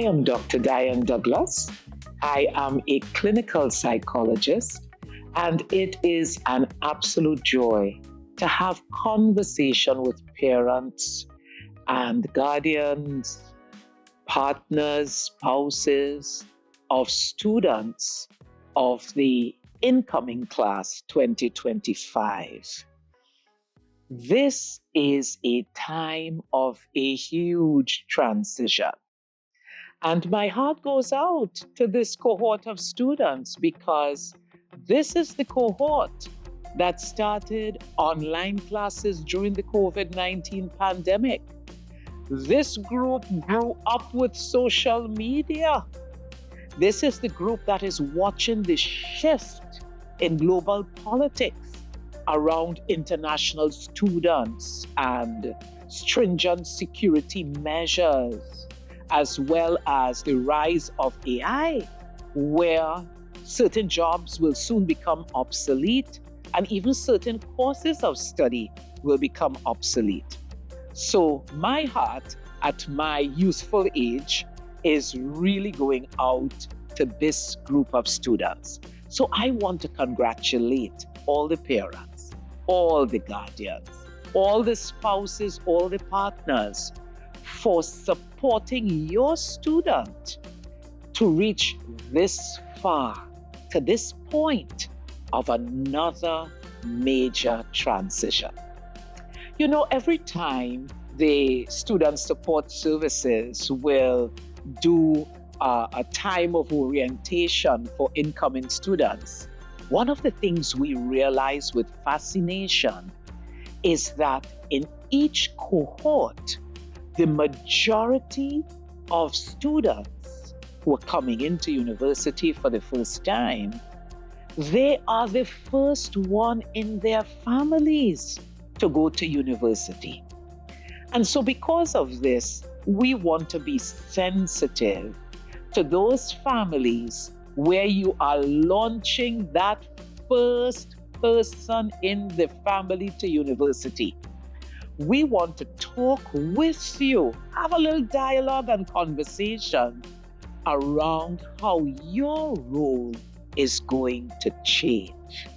am Dr. Dianne Douglas. I am a clinical psychologist, and it is an absolute joy to have conversation with parents and guardians, partners, spouses of students of the incoming class 2025. This is a time of a huge transition. And my heart goes out to this cohort of students because this is the cohort that started online classes during the COVID-19 pandemic. This group grew up with social media. This is the group that is watching the shift in global politics around international students and stringent security measures, as well as the rise of AI, where certain jobs will soon become obsolete and even certain courses of study will become obsolete. So my heart at my youthful age is really going out to this group of students. So I want to congratulate all the parents, all the guardians, all the spouses, all the partners for supporting your student to reach this far, to this point of another major transition. You know, every time the Student Support Services will do a time of orientation for incoming students, one of the things we realize with fascination is that in each cohort, the majority of students who are coming into university for the first time, they are the first one in their families to go to university. And so because of this, we want to be sensitive to those families where you are launching that first person in the family to university. We want to talk with you, have a little dialogue and conversation around how your role is going to change.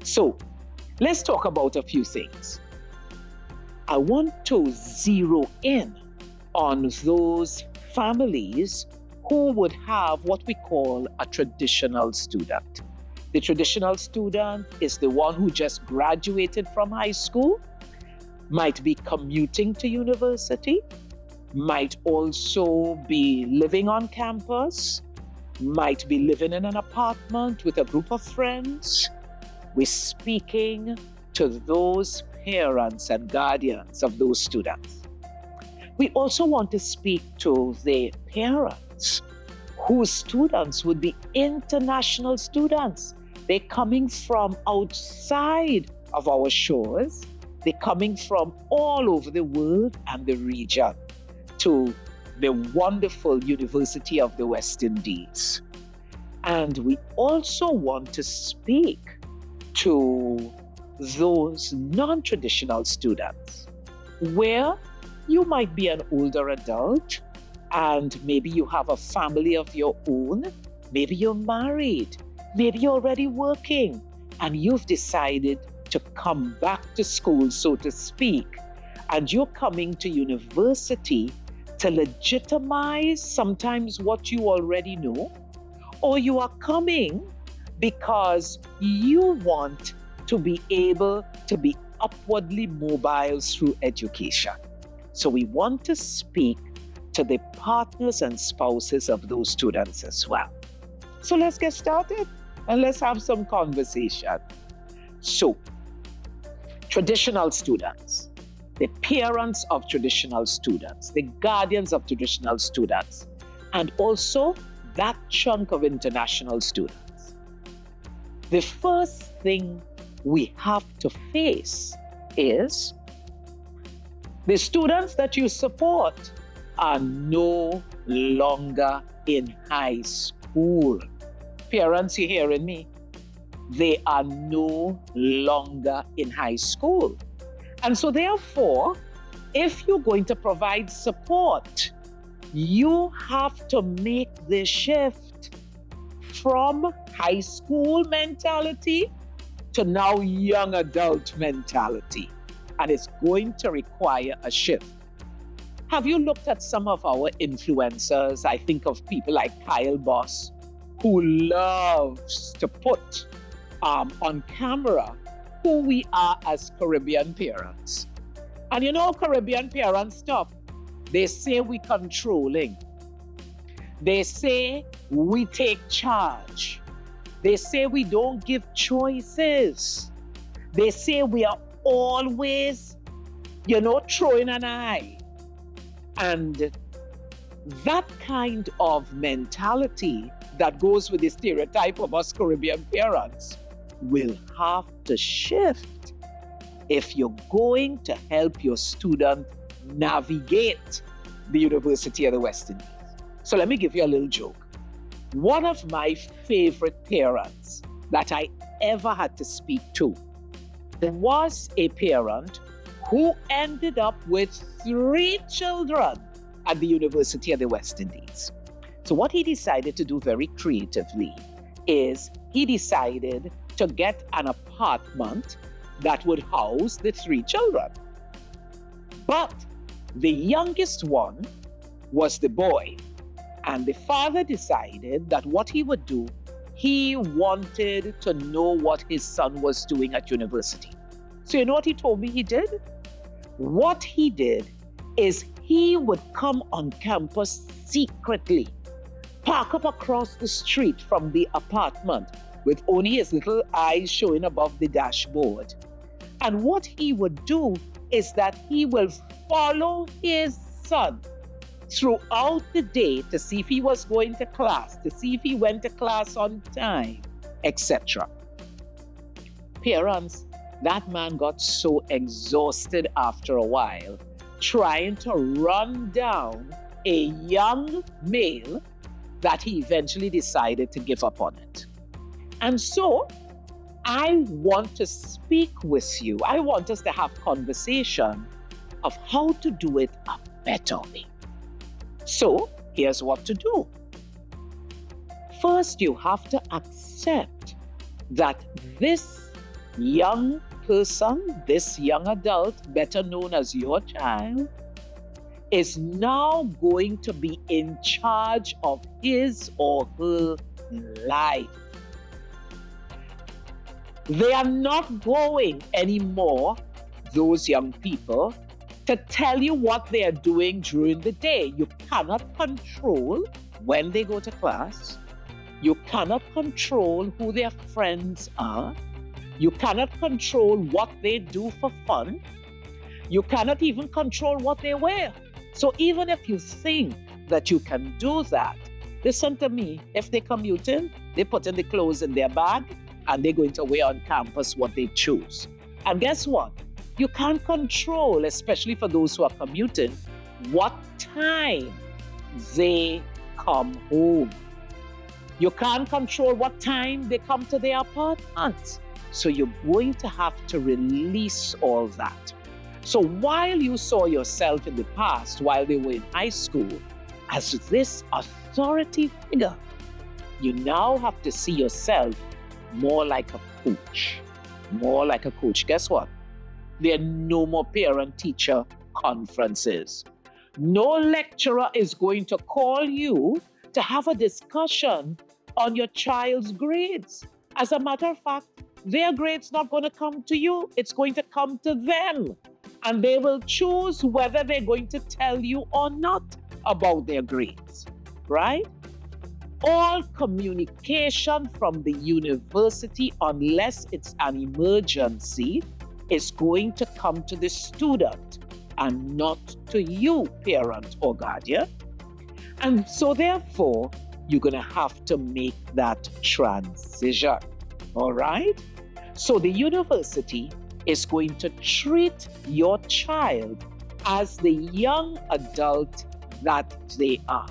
So let's talk about a few things. I want to zero in on those families who would have what we call a traditional student. The traditional student is the one who just graduated from high school, might be commuting to university, might also be living on campus, might be living in an apartment with a group of friends. We're speaking to those parents and guardians of those students. We also want to speak to the parents whose students would be international students. They're coming from outside of our shores. They're coming from all over the world and the region to the wonderful University of the West Indies. And we also want to speak to those non-traditional students where you might be an older adult and maybe you have a family of your own, maybe you're married, maybe you're already working and you've decided to come back to school, so to speak, and you're coming to university to legitimize sometimes what you already know, or you are coming because you want to be able to be upwardly mobile through education. So we want to speak to the partners and spouses of those students as well. So let's get started and let's have some conversation. So, traditional students, the parents of traditional students, the guardians of traditional students, and also that chunk of international students. The first thing we have to face is the students that you support are no longer in high school. Parents, you hearing me? They are no longer in high school. And so therefore, if you're going to provide support You have to make this shift from high school mentality to now young adult mentality. And it's going to require a shift. Have you looked at some of our influencers? I think of people like Kyle Boss, who loves to put on camera who we are as Caribbean parents. And you know, Caribbean parents stuff. They say we controlling. They say we take charge. They say we don't give choices. They say we are always, throwing an eye. And that kind of mentality that goes with the stereotype of us Caribbean parents will have to shift if you're going to help your student navigate the University of the West Indies. So let me give you a little joke. One of my favorite parents that I ever had to speak to was a parent who ended up with 3 children at the University of the West Indies. So what he decided to do very creatively is he decided to get an apartment that would house the 3 children. But the youngest one was the boy. And the father decided that what he would do, he wanted to know what his son was doing at university. So you know what he told me he did? What he did is he would come on campus secretly, park up across the street from the apartment with only his little eyes showing above the dashboard. And what he would do is that he will follow his son throughout the day to see if he was going to class, to see if he went to class on time, etc. Parents, that man got so exhausted after a while trying to run down a young male that he eventually decided to give up on it. And so I want to speak with you. I want us to have conversation of how to do it a better way. So here's what to do. First, you have to accept that this young person, this young adult, better known as your child, is now going to be in charge of his or her life. They are not going anymore, those young people, to tell you what they are doing during the day. You cannot control when they go to class. You cannot control who their friends are. You cannot control what they do for fun. You cannot even control what they wear. So even if you think that you can do that, listen to me, if they commute in, they put in the clothes in their bag and they're going to wear on campus what they choose. And guess what? You can't control, especially for those who are commuting, what time they come home. You can't control what time they come to their apartments. So you're going to have to release all that. So while you saw yourself in the past, while they were in high school, as this authority figure, you now have to see yourself more like a coach. More like a coach. Guess what? There are no more parent-teacher conferences. No lecturer is going to call you to have a discussion on your child's grades. As a matter of fact, their grade's not going to come to you. It's going to come to them. And they will choose whether they're going to tell you or not about their grades, right? All communication from the university, unless it's an emergency, is going to come to the student and not to you, parent or guardian. And so therefore, you're going to have to make that transition, all right? So the university is going to treat your child as the young adult that they are.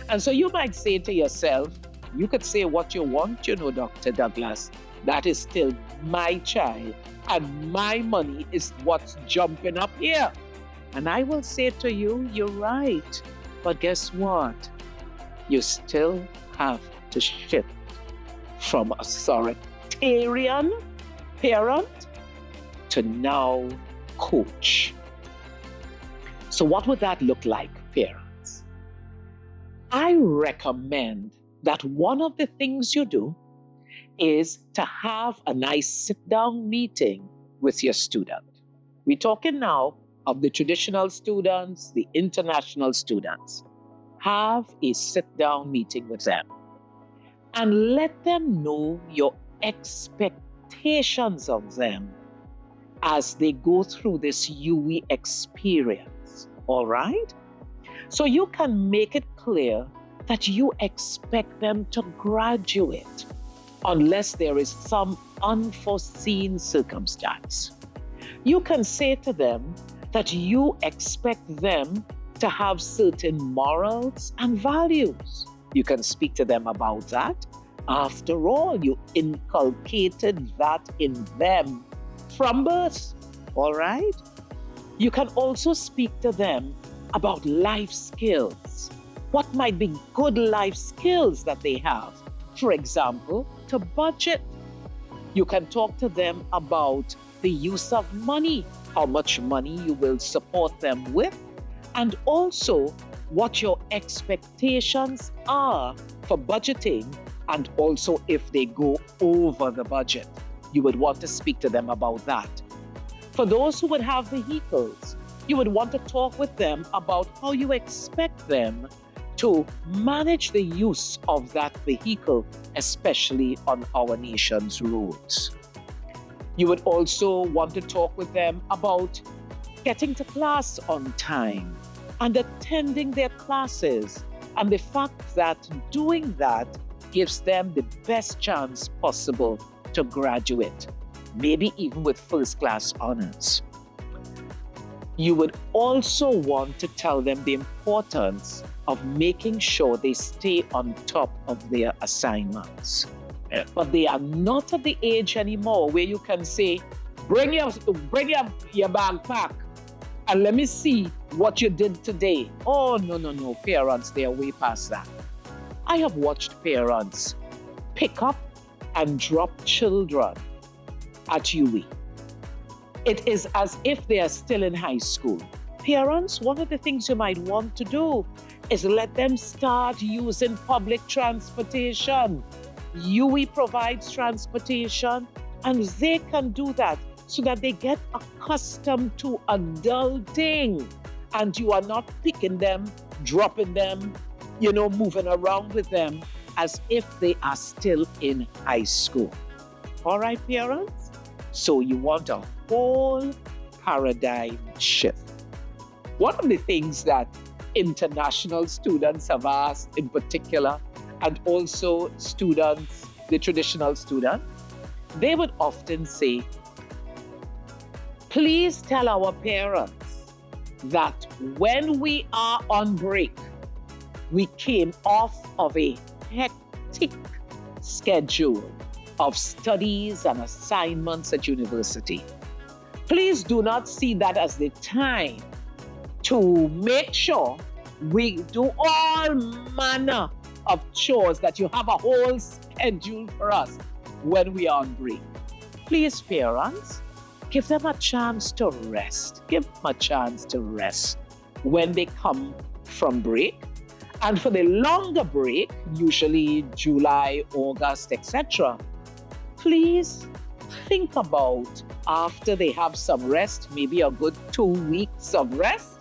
And so you might say to yourself, you could say what you want, Dr. Douglas, that is still my child and my money is what's jumping up here. And I will say to you, you're right. But guess what? You still have to shift from authoritarian parent to now coach. So what would that look like, parents? I recommend that one of the things you do is to have a nice sit-down meeting with your student. We're talking now of the traditional students, the international students. Have a sit-down meeting with them and let them know your expectations of them as they go through this UWI experience, all right? So you can make it clear that you expect them to graduate unless there is some unforeseen circumstance. You can say to them that you expect them to have certain morals and values. You can speak to them about that. After all, you inculcated that in them from birth, all right? You can also speak to them about life skills. What might be good life skills that they have? For example, to budget. You can talk to them about the use of money, how much money you will support them with, and also what your expectations are for budgeting, and also if they go over the budget. You would want to speak to them about that. For those who would have vehicles, you would want to talk with them about how you expect them to manage the use of that vehicle, especially on our nation's roads. You would also want to talk with them about getting to class on time and attending their classes, and the fact that doing that gives them the best chance possible to graduate, maybe even with first-class honors. You would also want to tell them the importance of making sure they stay on top of their assignments. But they are not at the age anymore where you can say, bring your backpack and let me see what you did today. Oh, no, parents, they are way past that. I have watched parents pick up and drop children at UWI. It is as if they are still in high school. Parents, one of the things you might want to do is let them start using public transportation. UWI provides transportation, and they can do that so that they get accustomed to adulting, and you are not picking them, dropping them, moving around with them as if they are still in high school. All right, parents? So you want a whole paradigm shift. One of the things that international students have asked in particular, and also students, the traditional students, they would often say, please tell our parents that when we are on break, we came off of a hectic schedule of studies and assignments at university. Please do not see that as the time to make sure we do all manner of chores, that you have a whole schedule for us when we are on break. Please, parents, give them a chance to rest. Give them a chance to rest when they come from break. And for the longer break, usually July, August, etc., please think about, after they have some rest, maybe a good 2 weeks of rest,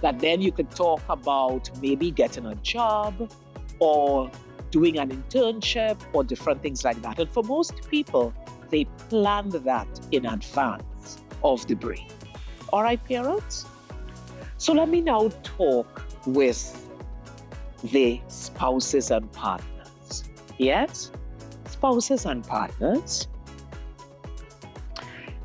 that then you could talk about maybe getting a job or doing an internship or different things like that. And for most people, they plan that in advance of the break. All right, parents? So let me now talk with the spouses and partners. Yes? Spouses and partners.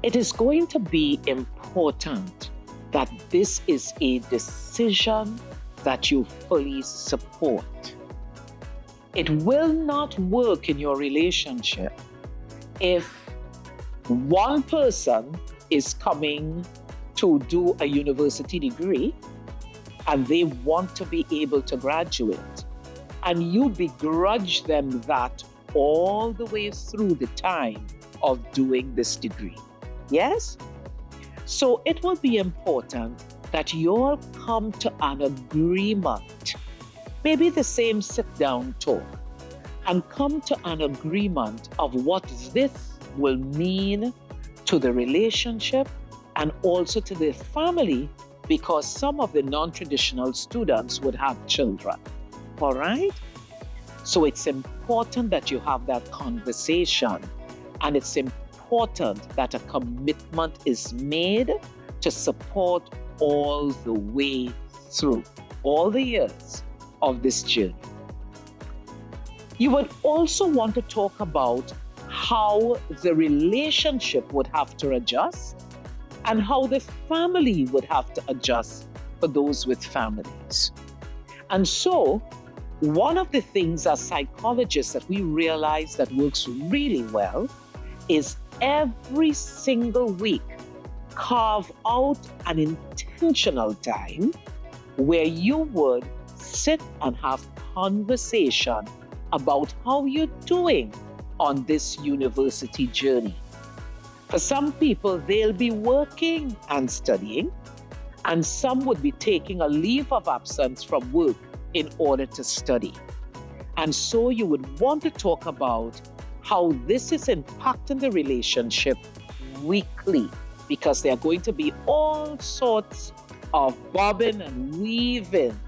It is going to be important that this is a decision that you fully support. It will not work in your relationship if one person is coming to do a university degree and they want to be able to graduate, and you begrudge them that all the way through the time of doing this degree. Yes? So it will be important that you all come to an agreement, maybe the same sit-down talk, and come to an agreement of what this will mean to the relationship and also to the family, because some of the non-traditional students would have children. All right? So it's important that you have that conversation, and it's important that a commitment is made to support all the way through, all the years of this journey. You would also want to talk about how the relationship would have to adjust and how the family would have to adjust for those with families. And so, one of the things as psychologists that we realize that works really well is every single week carve out an intentional time where you would sit and have conversation about how you're doing on this university journey. For some people, they'll be working and studying, and some would be taking a leave of absence from work in order to study. And so you would want to talk about how this is impacting the relationship weekly, because there are going to be all sorts of bobbing and weaving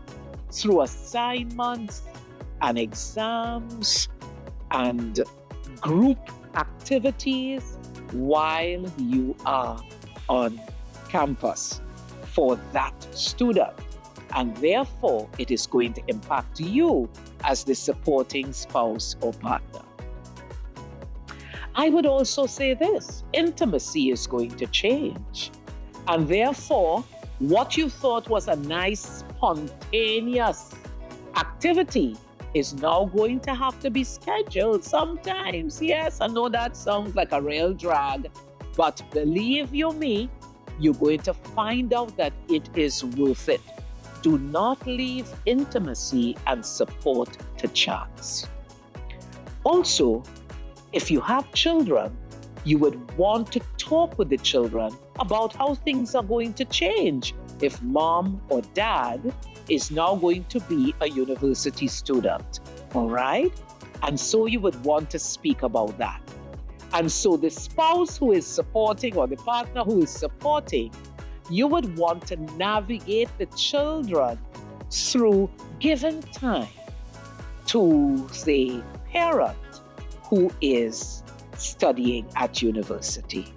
through assignments and exams and group activities while you are on campus for that student. And therefore, it is going to impact you as the supporting spouse or partner. I would also say this: intimacy is going to change. And therefore, what you thought was a nice, spontaneous activity is now going to have to be scheduled sometimes. Yes, I know that sounds like a real drag, but believe you me, you're going to find out that it is worth it. Do not leave intimacy and support to chance. Also, if you have children, you would want to talk with the children about how things are going to change if mom or dad is now going to be a university student. All right? And so you would want to speak about that. And so the spouse who is supporting or the partner who is supporting, you would want to navigate the children through giving time to the parent who is studying at university.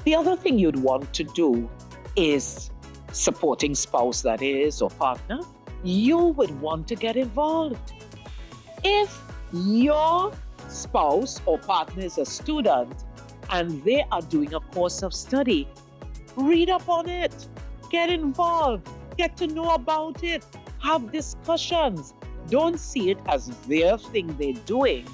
The other thing you'd want to do is supporting spouse, that is, or partner, you would want to get involved. If your spouse or partner is a student and they are doing a course of study, read up on it, get involved, get to know about it, have discussions. Don't see it as their thing they're doing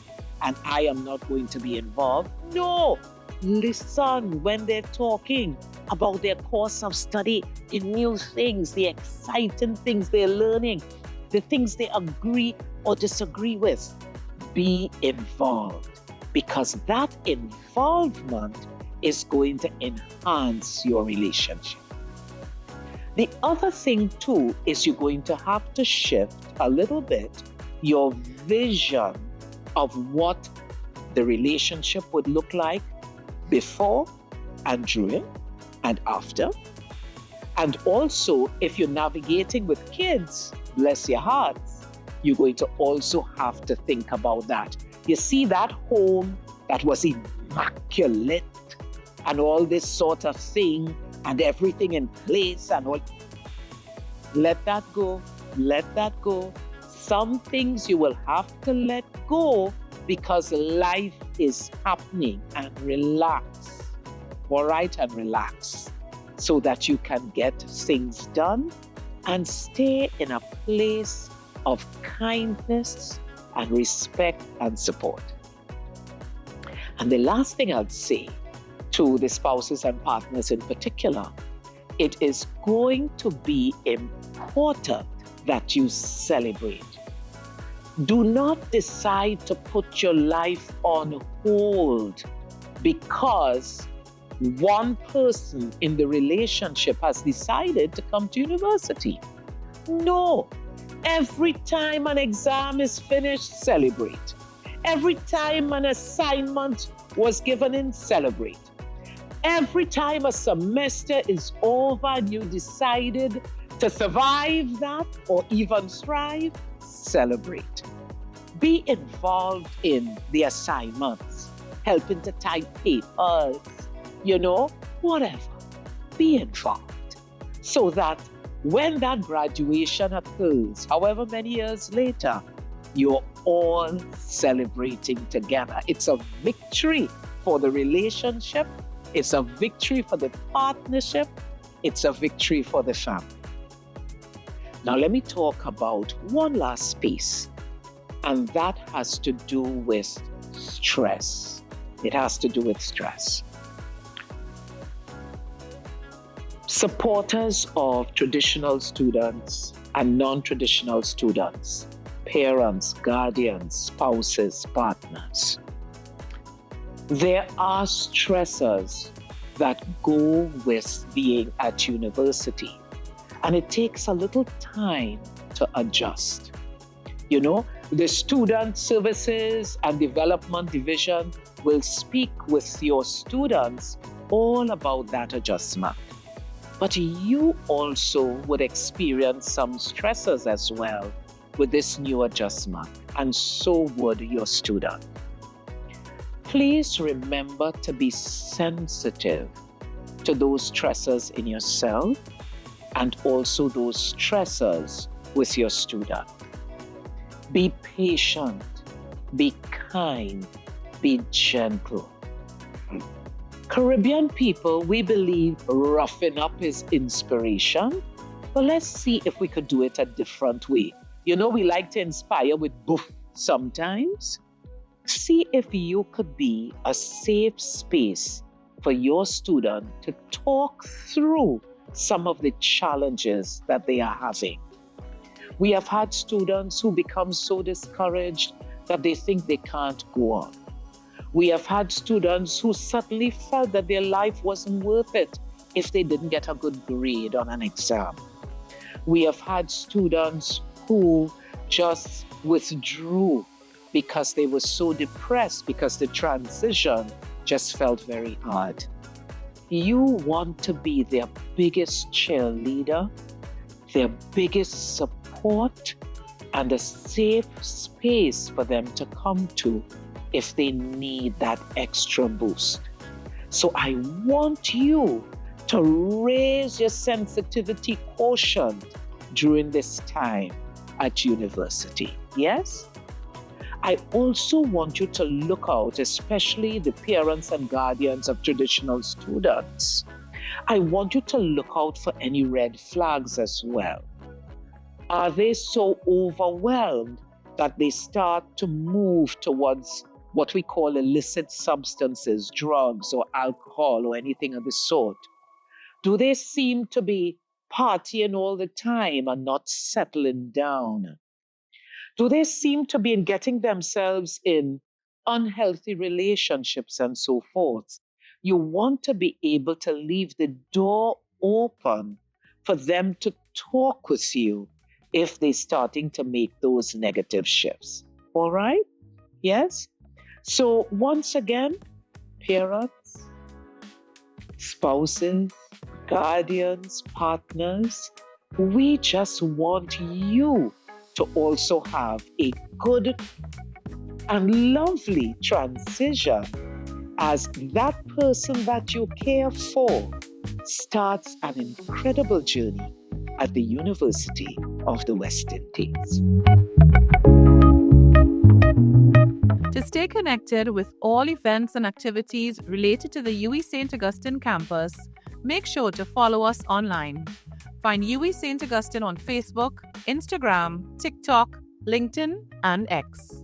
and I am not going to be involved. No, listen when they're talking about their course of study, the new things, the exciting things they're learning, the things they agree or disagree with. Be involved, because that involvement is going to enhance your relationship. The other thing too is you're going to have to shift a little bit your vision of what the relationship would look like before and during and after. And also, if you're navigating with kids, bless your hearts, you're going to also have to think about that. You see, that home that was immaculate and all this sort of thing and everything in place and all, let that go, let that go. Some things you will have to let go because life is happening, and relax, all right, and relax so that you can get things done and stay in a place of kindness and respect and support. And the last thing I'd say to the spouses and partners in particular it is going to be important that you celebrate. Do not decide to put your life on hold because one person in the relationship has decided to come to university. No. Every time an exam is finished, celebrate. Every time an assignment was given in, celebrate. Every time a semester is over and you decided to survive that or even thrive, celebrate. Be involved in the assignments, helping to type papers, whatever. Be involved so that when that graduation occurs, however many years later, you're all celebrating together. It's a victory for the relationship. It's a victory for the partnership. It's a victory for the family. Now, let me talk about one last space, and that has to do with stress. It has to do with stress. Supporters of traditional students and non-traditional students, parents, guardians, spouses, partners. There are stressors that go with being at university, and it takes a little time to adjust. The Student Services and Development Division will speak with your students all about that adjustment. But you also would experience some stressors as well with this new adjustment, and so would your student. Please remember to be sensitive to those stressors in yourself and also those stressors with your student. Be patient, be kind, be gentle. Caribbean people, we believe roughing up is inspiration, but let's see if we could do it a different way. We like to inspire with boof sometimes. See if you could be a safe space for your student to talk through some of the challenges that they are having. We have had students who become so discouraged that they think they can't go on. We have had students who suddenly felt that their life wasn't worth it if they didn't get a good grade on an exam. We have had students who just withdrew because they were so depressed because the transition just felt very hard. You want to be their biggest cheerleader, their biggest support, and a safe space for them to come to if they need that extra boost. So I want you to raise your sensitivity quotient during this time at university. Yes? I also want you to look out, especially the parents and guardians of traditional students. I want you to look out for any red flags as well. Are they so overwhelmed that they start to move towards what we call illicit substances, drugs or alcohol or anything of the sort? Do they seem to be partying all the time and not settling down? Do they seem to be getting themselves in unhealthy relationships and so forth? You want to be able to leave the door open for them to talk with you if they're starting to make those negative shifts. All right? Yes? So once again, parents, spouses, guardians, partners, we just want you to also have a good and lovely transition as that person that you care for starts an incredible journey at the University of the West Indies. To stay connected with all events and activities related to the UWI St. Augustine campus, make sure to follow us online. Find UWI St. Augustine on Facebook, Instagram, TikTok, LinkedIn, and X.